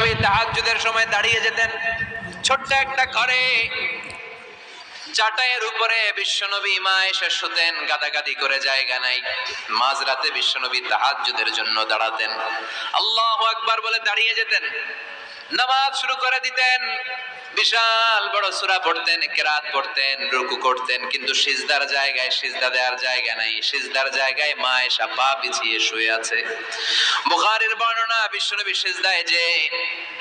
বিশ্বনবী তাহাজ্জুদের সময় দাঁড়িয়ে যেতেন ছোট্ট একটা ঘরে, চাটাইয়ের উপরে বিশ্বনবী মা এসে শুতেন, গাদাগাদি করে জায়গা নাই। মাঝরাতে বিশ্বনবী তাহাজ্জুদের জন্য দাঁড়াতেন, আল্লাহু আকবার বলে দাঁড়িয়ে যেতেন, নামাজ শুরু করে দিতেন। বিশাল বড় সূরা পড়তেন, কিরাত পড়তেন, রুকু করতেন, কিন্তু সিজদার জায়গায় সিজদা দেওয়ার জায়গা নাই। সিজদার জায়গায় মা আয়েশা পা বিছিয়ে শুয়ে আছে। বুখারীর বর্ণনা, বিশ্বনবী সিজদায় যে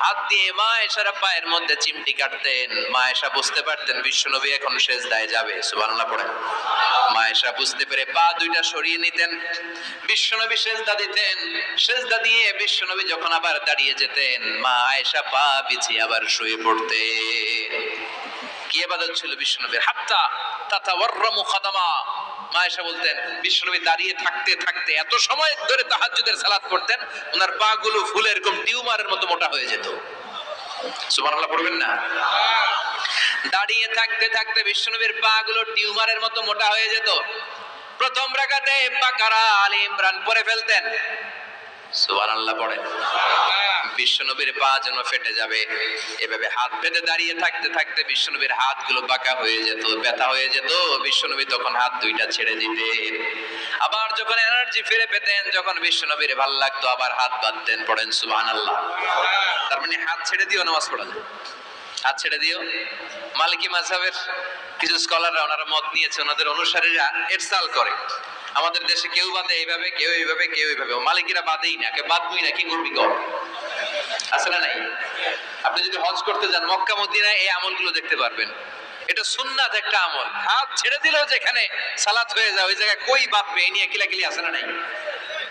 হাত দিয়ে মা আয়েশার পায়ের মধ্যে চিমটি কাটতেন, মা আয়েশা বুঝতে পারতেন বিশ্বনবী এখন সিজদায় যাবে। সুবহানাল্লাহ পড়েন। মা আয়েশা বুঝতে পেরে পা দুইটা সরিয়ে নিতেন, বিশ্বনবী সিজদা দিতেন। সিজদা দিয়ে বিশ্বনবী যখন আবার দাঁড়িয়ে যেতেন, মা আয়েশা পা বিছিয়ে আবার শুয়ে পড়তেন। কি ইবাদত ছিল বিশ্বনবীর! হাত্তা তাতাওয়াররামু খাদামা। মা আয়েশা বলতেন বিশ্বনবী দাঁড়িয়ে থাকতে থাকতে এত সময় ধরে তাহাজ্জুদের সালাত করতেন, ওনার পা গুলো ফুলের এরকম টিউমারের মতো মোটা হয়ে যেত। সুবহানাল্লাহ পড়বেন না? দাঁড়িয়ে থাকতে থাকতে বিশ্বনবীর পা গুলো টিউমারের মতো মোটা হয়ে যেত। প্রথম রাকাতে বাকারা, আলে ইমরান পড়ে ফেলতেন। সুবহানাল্লাহ পড়েন। বিশ্বনবীর পা যেন ফেটে যাবে, এভাবে হাত পেতে দাঁড়িয়ে থাকতে থাকতে বিশ্বনবীর হাতগুলো বাঁকা হয়ে যেত, ব্যথা হয়ে যেত। বিশ্বনবী তখন হাত দুইটা ছেড়ে দিতেন। আবার যখন এনার্জি ফিরে পেতেন, যখন বিশ্বনবীর ভাল লাগতো আবার হাত বাঁধতেন। পড়েন সুবহানাল্লাহ। তার মানে হাত ছেড়ে দিও নামাজ পড়া যায়, হাত ছেড়ে দিও। মালিকি মাযহাবের কিছু স্কলাররা ওনারা মত নিয়েছে, ওনাদের অনুসারীরা ইরসাল করে। আমাদের দেশে কেউ বাঁধে এইভাবে, কেউ এইভাবে, কেউ এইভাবে। মালিকিরা বাঁধেই না, কে বাঁধবই না, কি করবি কর, আছে না নাই? আপনি যদি হজ করতে যান মক্কা মদিনায় এই আমলগুলো দেখতে পারবেন। এটা সুন্নাত একটা আমল। হাত ছেড়ে দিলেও যেখানে সালাত হয়ে যায় ওই জায়গায় কই বাঁধবে এই নিয়ে কিলাকিলি আছে না নাই?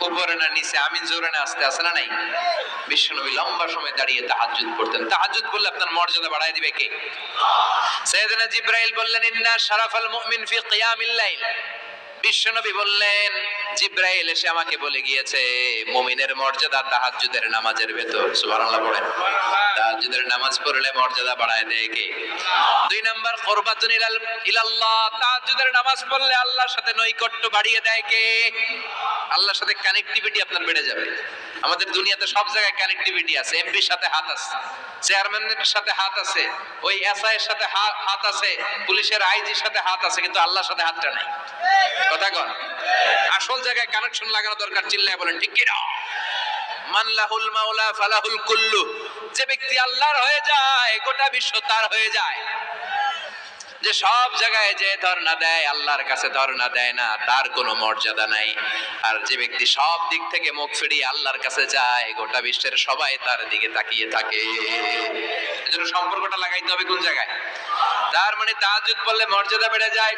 উপরে না নিচে, আমিন জোরে না আস্তে, আছে না নাই? বিশ্বনবী লম্বা সময় দাঁড়িয়ে তাহাজ্জুদ পড়তেন। তাহাজ্জুদ পড়লে আপনার মর্যাদা বাড়ায় দিবে কে? সাইয়েদনা জিবরাইল বললেন ইন্না শারাফাল মুমিন ফি কিয়ামিল লাইল। বিশ্বনবী বললেন জিবরাইল এসে আমাকে বলে গিয়েছে মুমিনের মর্যাদা তাহাজ্জুদের নামাজের ভেতর। সুবহানাল্লাহ পড়েন। তাহাজ্জুদের নামাজ পড়লে মর্যাদা বাড়ায় দেয় কে? দুই নাম্বার কুরবাতুন ইলাল্লাহ। তাহাজ্জুদের নামাজ পড়লে আল্লাহর সাথে নৈকট্য বাড়িয়ে দেয় কে? আল্লাহর সাথে কানেক্টিভিটি আপনার বেড়ে যাবে। আমাদের দুনিয়াতে সব জায়গায় কানেক্টিভিটি আছে। এমপির সাথে হাত আছে, চেয়ারম্যানের সাথে হাত আছে, ওই এসআই এর সাথে হাত আছে, পুলিশের আইজির সাথে হাত আছে, কিন্তু আল্লাহর সাথে হাতটা নাই। কথা কন। আসল জায়গায় কানেকশন লাগানো দরকার। চিল্লায় বলেন ঠিক কি না? মান লাহুল মাওলা ফালাহুল কুল্লু। যে ব্যক্তি আল্লাহর হয়ে যায় গোটা বিশ্ব তার হয়ে যায়। যে সব জায়গায় যে ধর্ণা দেয় আল্লাহর কাছে ধর্ণা দেয় না, তার কোনো মর্যাদা নাই। আর যে ব্যক্তি সব দিক থেকে মুখ ফিরিয়ে আল্লাহর কাছে যায় গোটা বিশ্বের সবাই তার দিকে তাকিয়ে থাকে। এজন্য সম্পর্কটা লাগাইতে হবে কোন জায়গায়? তার মানে তাহাজ্জুদ পড়লে মর্যাদা বেড়ে যায়,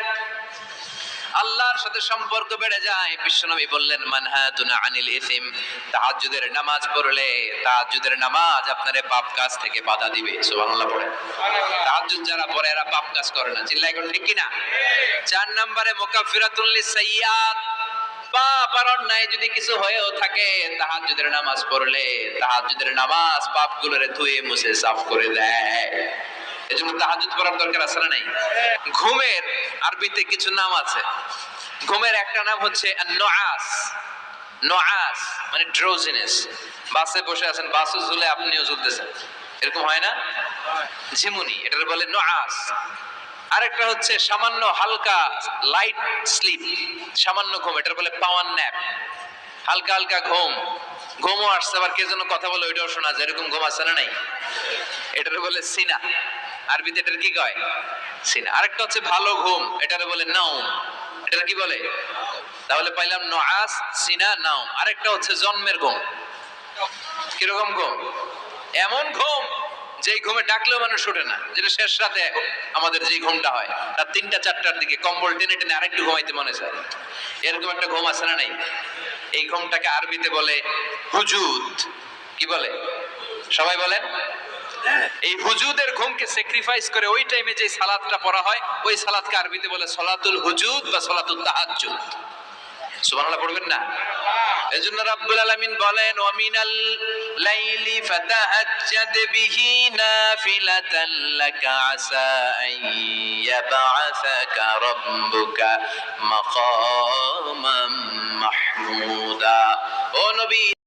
আল্লাহর সাথে সম্পর্ক বেড়ে যায়। বিশ্বনবী বললেন মানহাতুনা আনিল ইসম। তাহাজ্জুদের নামাজ পড়লে তাহাজ্জুদের নামাজ আপনারে পাপ কাজ থেকে বাধা দিবে। সুবহানাল্লাহ পড়েন। তাহাজ্জুদ যারা পড়ে এরা পাপ কাজ করে না। চিল্লায় কোন ঠিক কি না? 4 নম্বরে মুকাফফিরাতুল লিসাইয়্যাত। পাপ আর অন্যায় যদি কিছু হয়েও থাকে তাহাজ্জুদের নামাজ পড়লে তাহাজ্জুদের নামাজ পাপগুলোরে ধুয়ে মুছে সাফ করে দেয়। এজন্য তাহাজ্জুদ পড়ার দরকার আছে না নাই? ঘুমের আরবিতে কিছু নাম আছে। ঘুমের একটা নাম হচ্ছে আন-নুআস। নুআস মানে ড্রোজিনেস। বাসে বসে আছেন, বাসও ঝুলে আপনিও ঝুলতেছেন, এরকম হয় না? ঝিমুনি, এটার বলে নুআস। আরেকটা হচ্ছে সামান্য হালকা লাইট স্লিপ, সামান্য ঘুম, এটার বলে পাওয়ার ন্যাপ। হালকা হালকা ঘুম, ঘুমও আসছে আবার কে যেন কথা বলে ওইটাও শোনা যায়, এরকম ঘুম আছে না নাই? এটার বলে সিনা। আরবিতে এটার কি কয়? সিনা। আরেকটা হচ্ছে ভালো ঘুম, এটার বলে নাওম। এটার কি বলে? তাহলে পাইলাম নুআস, সিনা, নাওম। আরেকটা হচ্ছে জন্মের ঘুম। কিরকম ঘুম? এমন ঘুম যেই ঘুমে ডাকলেও মানুষ ওঠে না, যেটা শেষ রাতে আমাদের যে ঘুমটা হয় রাত 3টা-4টার দিকে কম্বল টেনে টেনে আরেকটু ঘুমাইতে মনে চায়, এরকম একটা ঘুম আছে না নাই? এই ঘুমটাকে আরবিতে বলে হুজুদ। কি বলে? সবাই বলেন। এই হুজুদের ঘুমকে স্যাক্রিফাইস করে ওই টাইমে যে সালাতটা পড়া হয় ওই সালাতকে আরবিতে বলে সলাতুল হুজুদ বা সলাতুত তাহাজ্জুদ। সুবহানাল্লাহ পড়বেন না? এজন্য রাব্বুল আলামিন বলেন ওয়া মিনাল লাইলি ফাতাহাজ্জাদ বিহি নাফিলাতান লাকা আসা আন ইয়াবআসাকা রাব্বুকা মাকামান মাহমুদা। ও নবী